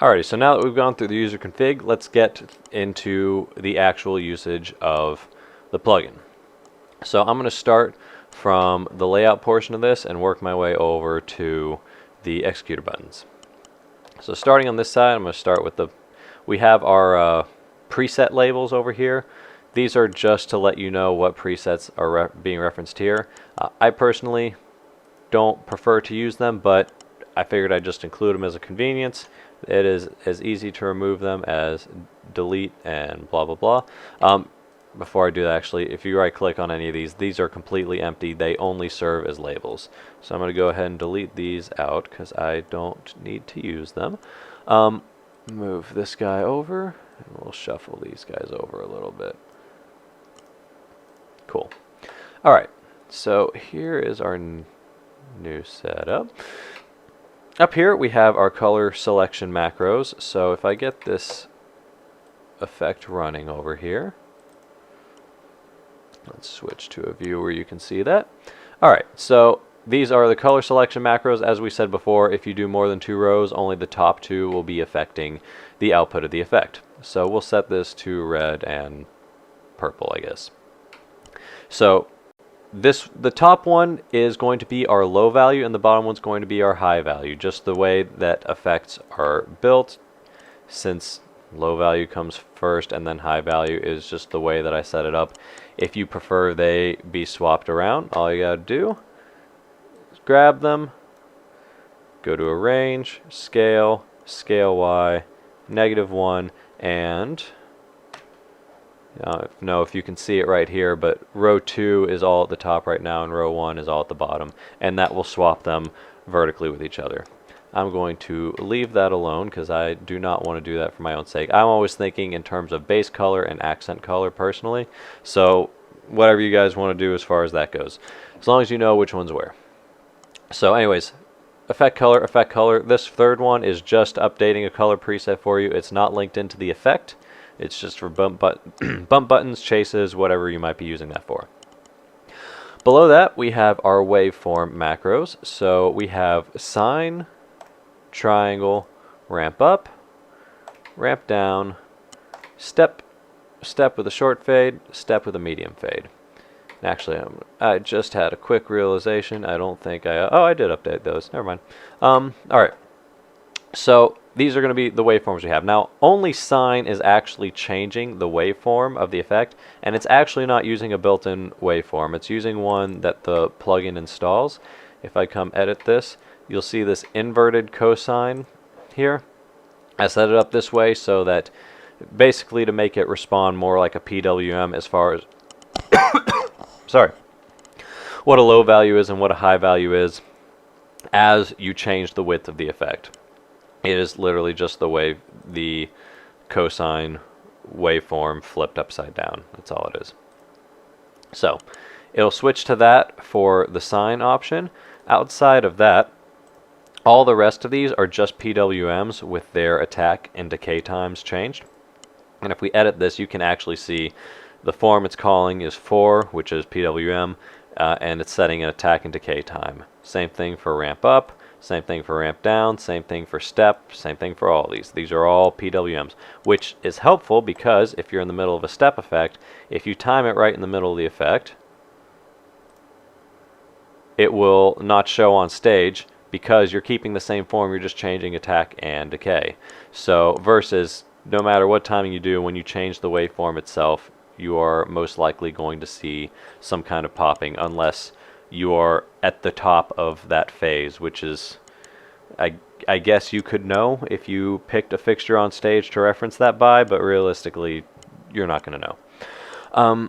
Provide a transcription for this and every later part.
Alrighty, so now that we've gone through the user config, let's get into the actual usage of the plugin. So I'm going to start from the layout portion of this and work my way over to the executor buttons. So starting on this side, I'm going to start with we have our preset labels over here. These are just to let you know what presets are being referenced here. I personally don't prefer to use them, but I figured I'd just include them as a convenience. It is as easy to remove them as delete and blah blah blah. Before I do that, actually, if you right click on any of these are completely empty. They only serve as labels. So I'm going to go ahead and delete these out because I don't need to use them. Move this guy over and we'll shuffle these guys over a little bit. Cool. Alright, so here is our new setup. Up here we have our color selection macros. So if I get this effect running over here, let's switch to a view where you can see that. Alright, so these are the color selection macros. As we said before, if you do more than 2 rows, only the top 2 will be affecting the output of the effect. So we'll set this to red and purple, I guess. So the top one is going to be our low value and the bottom one's going to be our high value, just the way that effects are built, since low value comes first and then high value is just the way that I set it up. If you prefer they be swapped around, all you gotta do is grab them, go to arrange, scale, scale Y, -1, and I don't know if you can see it right here, but row 2 is all at the top right now and row 1 is all at the bottom, and that will swap them vertically with each other. I'm going to leave that alone because I do not want to do that for my own sake. I'm always thinking in terms of base color and accent color personally, so whatever you guys want to do as far as that goes, as long as you know which one's where. So anyways, effect color, effect color. This third one is just updating a color preset for you. It's not linked into the effect. It's just for bump buttons, chases, whatever you might be using that for. Below that, we have our waveform macros. So we have sine, triangle, ramp up, ramp down, step, step with a short fade, step with a medium fade. And actually, I just had a quick realization. I don't think I did update those. Never mind. All right. So these are going to be the waveforms we have. Now, only sine is actually changing the waveform of the effect, and it's actually not using a built-in waveform. It's using one that the plugin installs. If I come edit this, you'll see this inverted cosine here. I set it up this way so that basically to make it respond more like a PWM as far as sorry, what a low value is and what a high value is as you change the width of the effect. It is literally just the way the cosine waveform flipped upside down. That's all it is. So it'll switch to that for the sine option. Outside of that, all the rest of these are just PWMs with their attack and decay times changed. And if we edit this, you can actually see the form it's calling is 4, which is PWM, and it's setting an attack and decay time. Same thing for ramp up. Same thing for ramp down, same thing for step, same thing for all these. These are all PWMs, which is helpful because if you're in the middle of a step effect, if you time it right in the middle of the effect, it will not show on stage because you're keeping the same form, you're just changing attack and decay. So versus no matter what timing you do, when you change the waveform itself, you are most likely going to see some kind of popping unless you are at the top of that phase, which is, I guess you could know if you picked a fixture on stage to reference that by, but realistically, you're not going to know.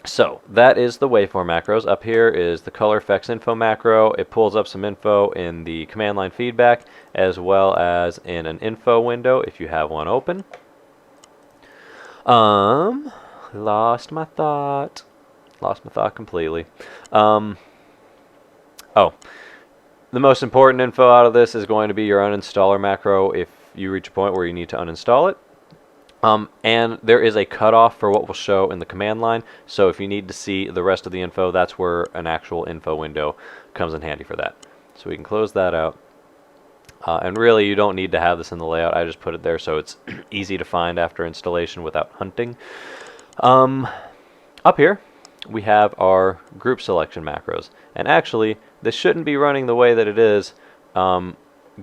So that is the waveform macros. Up here is the ColFX info macro. It pulls up some info in the command line feedback as well as in an info window if you have one open. Lost my thought. Lost my thought completely. Oh, the most important info out of this is going to be your uninstaller macro if you reach a point where you need to uninstall it. And there is a cutoff for what will show in the command line, so if you need to see the rest of the info, that's where an actual info window comes in handy for that. So we can close that out. And really, you don't need to have this in the layout. I just put it there so it's easy to find after installation without hunting. Up here, we have our group selection macros. And actually, this shouldn't be running the way that it is,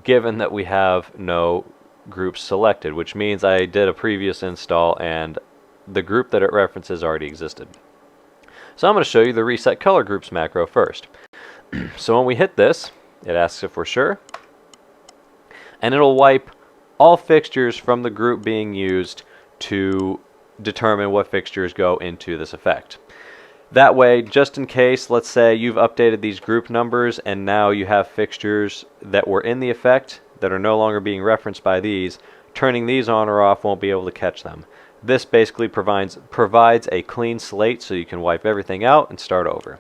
given that we have no groups selected, which means I did a previous install and the group that it references already existed. So I'm going to show you the reset color groups macro first. So when we hit this, it asks if we're sure, and it'll wipe all fixtures from the group being used to determine what fixtures go into this effect. That way, just in case, let's say you've updated these group numbers and now you have fixtures that were in the effect that are no longer being referenced by these, turning these on or off won't be able to catch them. This basically provides a clean slate so you can wipe everything out and start over.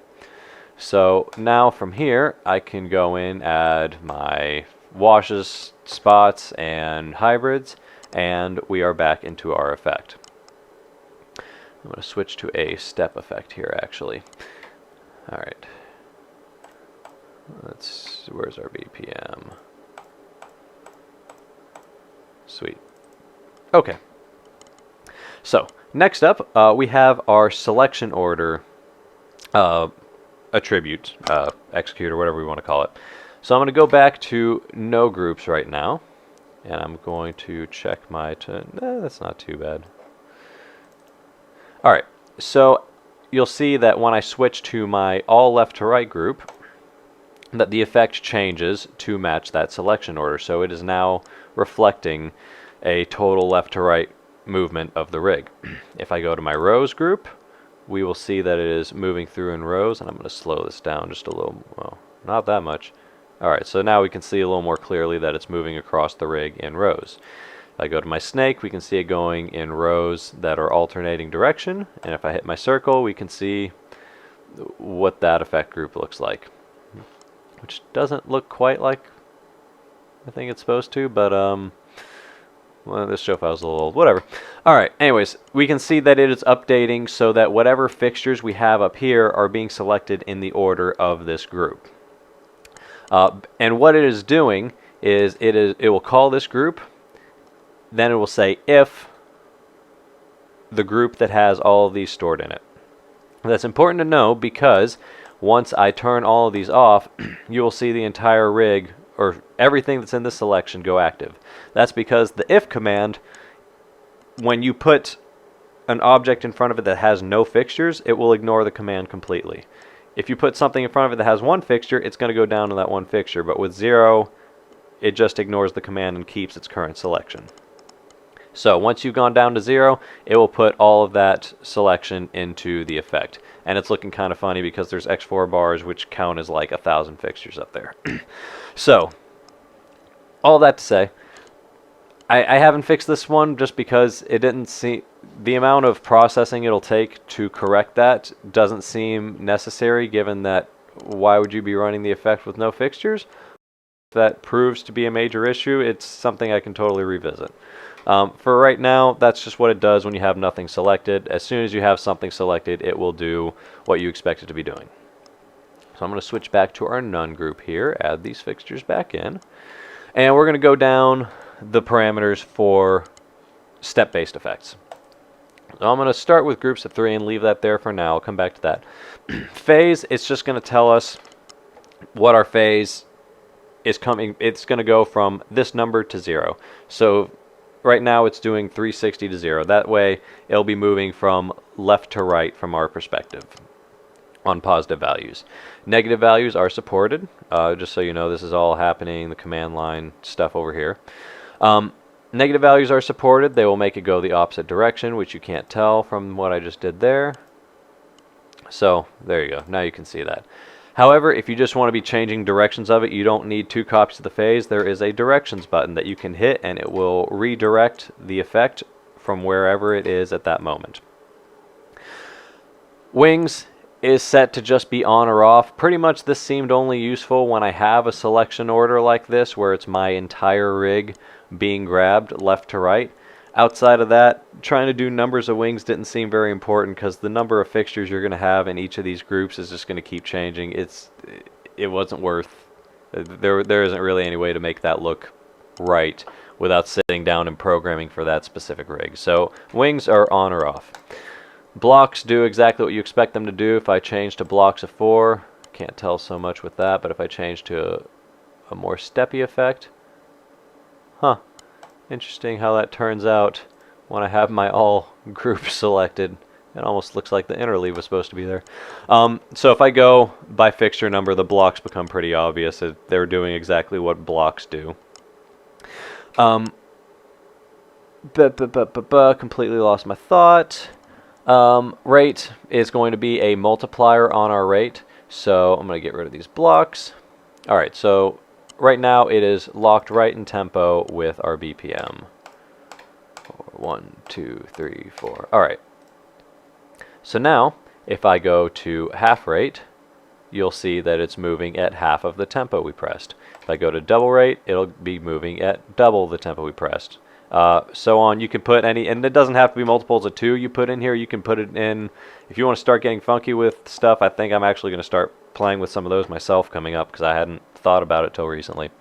So now from here, I can go in, add my washes, spots, and hybrids, and we are back into our effect. I'm going to switch to a step effect here, actually. All right. Where's our BPM? Sweet. Okay. So next up, we have our selection order attribute, executor, whatever we want to call it. So I'm going to go back to no groups right now, and I'm going to check my, that's not too bad. All right, so you'll see that when I switch to my all left to right group, that the effect changes to match that selection order. So it is now reflecting a total left to right movement of the rig. If I go to my rows group, we will see that it is moving through in rows, and I'm going to slow this down just a little, well, not that much. Alright, so now we can see a little more clearly that it's moving across the rig in rows. If I go to my snake, we can see it going in rows that are alternating direction, and if I hit my circle, we can see what that effect group looks like. Which doesn't look quite like I think it's supposed to, but well, this show file's a little old, whatever. Alright, anyways, we can see that it is updating so that whatever fixtures we have up here are being selected in the order of this group. And what it is doing is it will call this group, then it will say if the group that has all of these stored in it. That's important to know because once I turn all of these off, you will see the entire rig or everything that's in this selection go active. That's because the if command, when you put an object in front of it that has no fixtures, it will ignore the command completely. If you put something in front of it that has one fixture, it's going to go down to that one fixture, but with 0, it just ignores the command and keeps its current selection. So once you've gone down to 0, it will put all of that selection into the effect. And it's looking kind of funny because there's X4 bars which count as like 1,000 fixtures up there. So, all that to say, I haven't fixed this one just because it didn't seem, the amount of processing it'll take to correct that doesn't seem necessary, given that why would you be running the effect with no fixtures? If that proves to be a major issue, it's something I can totally revisit. For right now, that's just what it does when you have nothing selected. As soon as you have something selected, it will do what you expect it to be doing. So I'm going to switch back to our none group here, add these fixtures back in, and we're going to go down the parameters for step-based effects. So I'm going to start with groups of 3 and leave that there for now. I'll come back to that. Phase, it's just going to tell us what our phase is coming. It's going to go from this number to 0. So right now it's doing 360 to 0. That way it'll be moving from left to right from our perspective on positive values. Negative values are supported. Just so you know, this is all happening, the command line stuff over here. Negative values are supported. They will make it go the opposite direction, which you can't tell from what I just did there. So there you go. Now you can see that. However, if you just want to be changing directions of it, you don't need 2 copies of the phase. There is a directions button that you can hit, and it will redirect the effect from wherever it is at that moment. Wings is set to just be on or off. Pretty much this seemed only useful when I have a selection order like this, where it's my entire rig being grabbed left to right. Outside of that, trying to do numbers of wings didn't seem very important because the number of fixtures you're going to have in each of these groups is just going to keep changing. It wasn't worth There isn't really any way to make that look right without sitting down and programming for that specific rig. So wings are on or off. Blocks do exactly what you expect them to do. If I change to blocks of 4, can't tell so much with that, but if I change to a more steppy effect, interesting how that turns out when I have my all group selected. It almost looks like the interleave was supposed to be there. So if I go by fixture number, the blocks become pretty obvious. They're doing exactly what blocks do. Completely lost my thought. Rate is going to be a multiplier on our rate. So I'm going to get rid of these blocks. All right, so right now it is locked right in tempo with our BPM. 1, 2, 3, 4. All right. So now, if I go to half rate, you'll see that it's moving at half of the tempo we pressed. If I go to double rate, it'll be moving at double the tempo we pressed. So on. You can put any, and it doesn't have to be multiples of 2 you put in here. You can put it in, if you want to start getting funky with stuff, I think I'm actually going to start playing with some of those myself coming up because I hadn't thought about it till recently.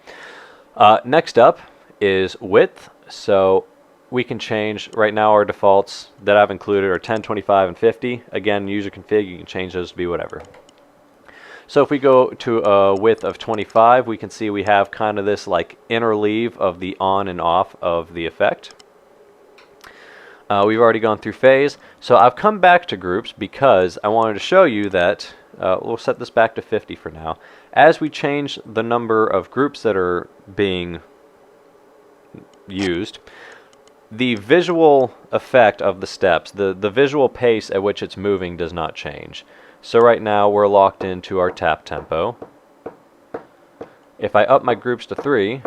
Next up is width. So we can change, right now our defaults that I've included are 10, 25, and 50. Again, user config, you can change those to be whatever. So if we go to a width of 25, we can see we have kind of this like interleave of the on and off of the effect. We've already gone through phase. So I've come back to groups because I wanted to show you that, we'll set this back to 50 for now. As we change the number of groups that are being used, the visual effect of the steps, the visual pace at which it's moving does not change. So right now we're locked into our tap tempo. If I up my groups to 3,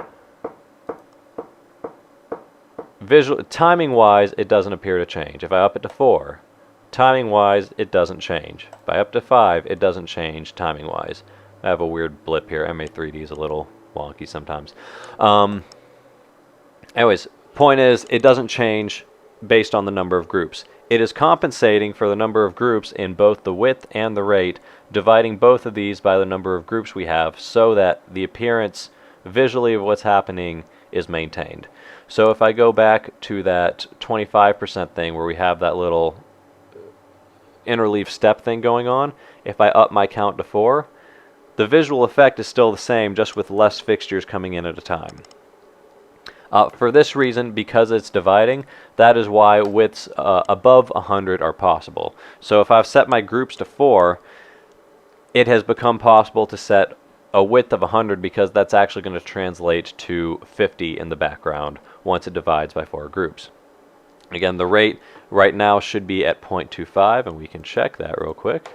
timing wise it doesn't appear to change. If I up it to 4, timing wise it doesn't change. If I up to 5, it doesn't change timing wise. I have a weird blip here. MA3D is a little wonky sometimes. Anyways, point is, it doesn't change based on the number of groups. It is compensating for the number of groups in both the width and the rate, dividing both of these by the number of groups we have so that the appearance visually of what's happening is maintained. So if I go back to that 25% thing where we have that little interleave step thing going on, if I up my count to 4, the visual effect is still the same, just with less fixtures coming in at a time. For this reason, because it's dividing, that is why widths above 100 are possible. So if I've set my groups to 4, it has become possible to set a width of 100 because that's actually going to translate to 50 in the background once it divides by 4 groups. Again, the rate right now should be at 0.25, and we can check that real quick.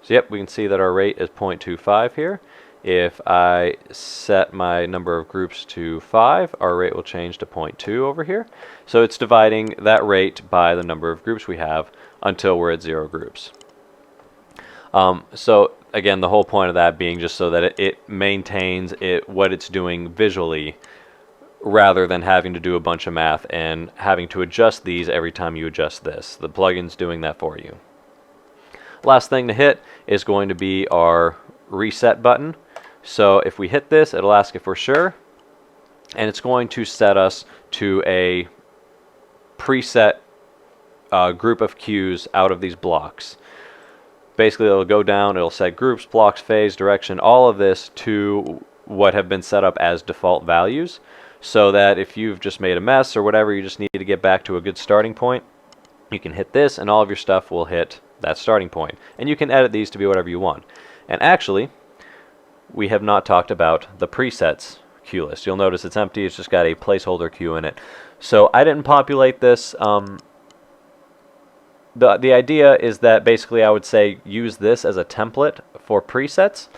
So yep, we can see that our rate is 0.25 here. If I set my number of groups to 5, our rate will change to 0.2 over here. So it's dividing that rate by the number of groups we have until we're at 0 groups. So again, the whole point of that being just so that it maintains what it's doing visually, rather than having to do a bunch of math and having to adjust these every time you adjust this. The plugin's doing that for you. Last thing to hit is going to be our reset button. So if we hit this, it'll ask if we're sure, and it's going to set us to a preset group of cues out of these blocks. Basically, it'll go down, it'll set groups, blocks, phase, direction, all of this to what have been set up as default values, so that if you've just made a mess or whatever, you just need to get back to a good starting point, you can hit this and all of your stuff will hit that starting point. And you can edit these to be whatever you want. And actually, we have not talked about the presets cue list. You'll notice it's empty, it's just got a placeholder cue in it. So I didn't populate this. The idea is that basically I would say use this as a template for presets.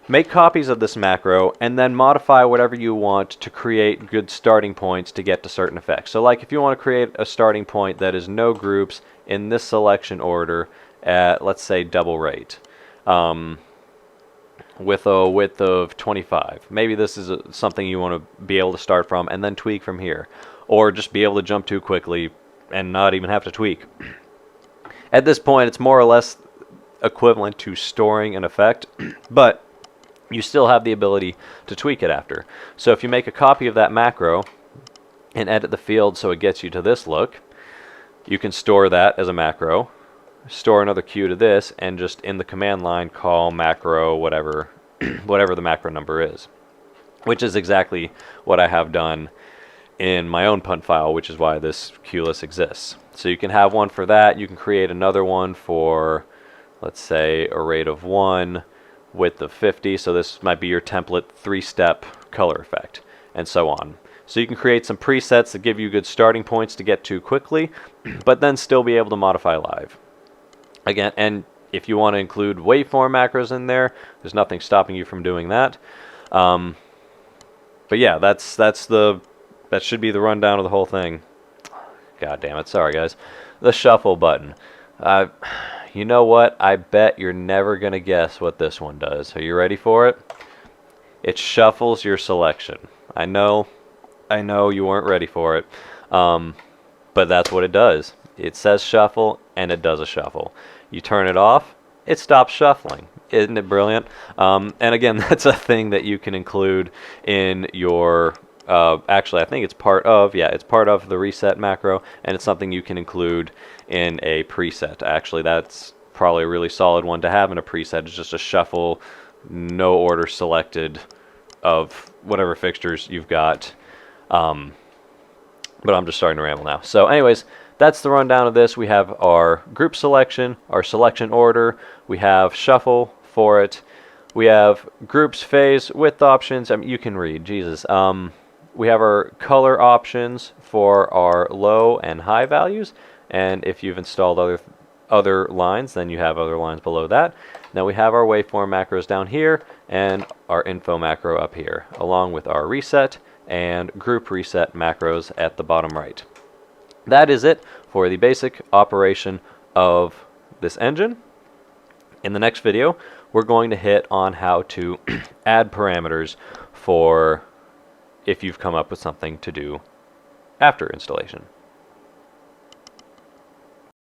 Make copies of this macro and then modify whatever you want to create good starting points to get to certain effects. So like if you want to create a starting point that is no groups in this selection order at, let's say, double rate, with a width of 25. Maybe this is something you want to be able to start from and then tweak from here. Or just be able to jump to quickly and not even have to tweak. At this point, it's more or less equivalent to storing an effect, but you still have the ability to tweak it after. So if you make a copy of that macro and edit the field so it gets you to this look, you can store that as a macro, store another Q to this, and just in the command line call macro whatever whatever the macro number is, which is exactly what I have done in my own punt file, which is why this Q list exists. So you can have one for that. You can create another one for, let's say, a rate of 1, width of 50. So this might be your template 3-step color effect, and so on. So you can create some presets that give you good starting points to get to quickly, but then still be able to modify live. Again, and if you want to include waveform macros in there, there's nothing stopping you from doing that. But yeah, that should be the rundown of the whole thing. God damn it, sorry guys. The shuffle button. You know what? I bet you're never going to guess what this one does. Are you ready for it? It shuffles your selection. I know you weren't ready for it, but that's what it does. It says shuffle, and it does a shuffle. You turn it off, it stops shuffling. Isn't it brilliant? And again, that's a thing that you can include in your... actually, I think it's part of the reset macro, and it's something you can include in a preset. Actually, that's probably a really solid one to have in a preset. It's just a shuffle, no order selected of whatever fixtures you've got. But I'm just starting to ramble now. So anyways, that's the rundown of this. We have our group selection, our selection order, we have shuffle for it, we have groups, phase, width options. I mean, you can read, Jesus. We have our color options for our low and high values, and if you've installed other lines, then you have other lines below that. Now we have our waveform macros down here and our info macro up here, along with our reset and group reset macros at the bottom right. That is it for the basic operation of this engine. In the next video, we're going to hit on how to add parameters for if you've come up with something to do after installation.